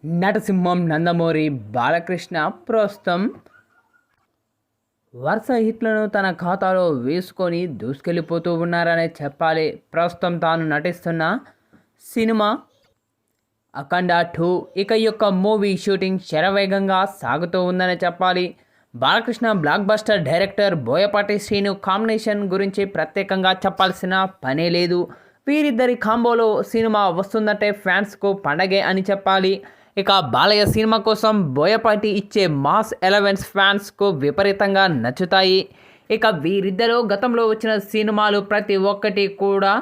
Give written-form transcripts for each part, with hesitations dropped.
నటసింహం నందమూరి బాలకృష్ణ ప్రస్తుతం వరుస హిట్లను తన ఖాతాలో వేసుకొని దూసుకెళ్ళిపోతూ ఉన్నారనే చెప్పాలి. ప్రస్తుతం తాను నటిస్తున్న సినిమా అఖండ 2 ఇక యొక్క మూవీ షూటింగ్ శరవేగంగా సాగుతూ ఉందనే చెప్పాలి. Balakrishna block buster director Boyapati Srinu combination గురించి ప్రత్యేకంగా చెప్పాల్సిన పనే లేదు. వీరిద్దరి కాంబోలో సినిమా వస్తుందంటే ఫ్యాన్స్కు పండగే అని చెప్పాలి. ఇక బాలయ్య సినిమా కోసం బోయపాటి ఇచ్చే మాస్ ఎలవెన్స్ ఫ్యాన్స్కు విపరీతంగా నచ్చుతాయి. ఇక వీరిద్దరూ గతంలో వచ్చిన సినిమాలు ప్రతి ఒక్కటి కూడా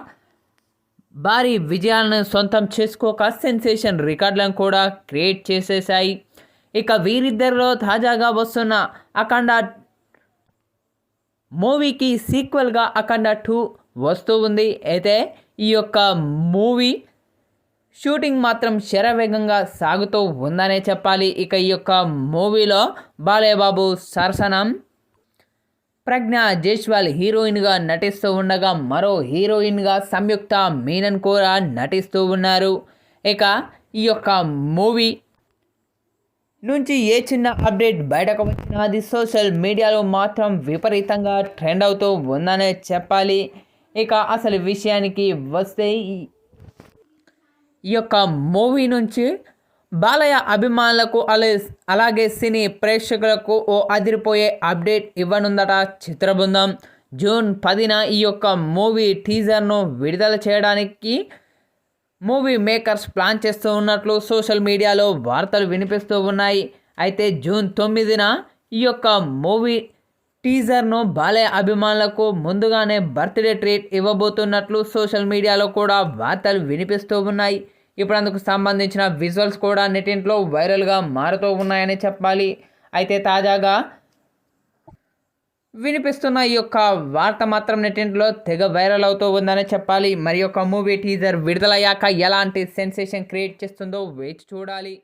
భారీ విజయాలను సొంతం చేసుకోక సెన్సేషన్ రికార్డులను కూడా క్రియేట్ చేసేశాయి. ఇక వీరిద్దరిలో తాజాగా వస్తున్న అఖండ మూవీకి సీక్వెల్గా అఖండ 2 వస్తూ ఉంది. అయితే ఈ యొక్క మూవీ షూటింగ్ మాత్రం శరవేగంగా సాగుతూ ఉందనే చెప్పాలి. ఇక ఈ యొక్క మూవీలో బాలయ్య బాబు సరసనం ప్రజ్ఞ జైస్వాల్ హీరోయిన్గా నటిస్తూ ఉండగా మరో హీరోయిన్గా సంయుక్త మీనన్ కూడా నటిస్తూ ఉన్నారు. ఇక ఈ యొక్క మూవీ నుంచి ఏ చిన్న అప్డేట్ బయటకు వచ్చినా అది సోషల్ మీడియాలో మాత్రం విపరీతంగా ట్రెండ్ అవుతూ ఉందనే చెప్పాలి. ఇక అసలు విషయానికి వస్తే ఈ యొక్క మూవీ నుంచి బాలయ్య అభిమానులకు అలాగే సినీ ప్రేక్షకులకు ఓ అదిరిపోయే అప్డేట్ ఇవ్వనుందట చిత్రబృందం. జూన్ 10న ఈ యొక్క మూవీ టీజర్ను విడుదల చేయడానికి మూవీ మేకర్స్ ప్లాన్ చేస్తూ ఉన్నట్లు సోషల్ మీడియాలో వార్తలు వినిపిస్తూ ఉన్నాయి. అయితే జూన్ 9న ఈ యొక్క మూవీ టీజర్ను బాలయ్య అభిమానులకు ముందుగానే బర్త్డే ట్రీట్ ఇవ్వబోతున్నట్లు సోషల్ మీడియాలో కూడా వార్తలు వినిపిస్తూ ఉన్నాయి. ఇప్పుడు అందుకు సంబంధించిన విజువల్స్ కూడా నెట్టింట్లో వైరల్గా మారుతూ ఉన్నాయని చెప్పాలి. అయితే తాజాగా వినిపిస్తున్న ఈ యొక్క వార్త మాత్రం నెట్టింట్లో తెగ వైరల్ అవుతూ ఉందని చెప్పాలి. మరి యొక్క మూవీ టీజర్ విడుదలయ్యాక ఎలాంటి సెన్సేషన్ క్రియేట్ చేస్తుందో వేచి చూడాలి.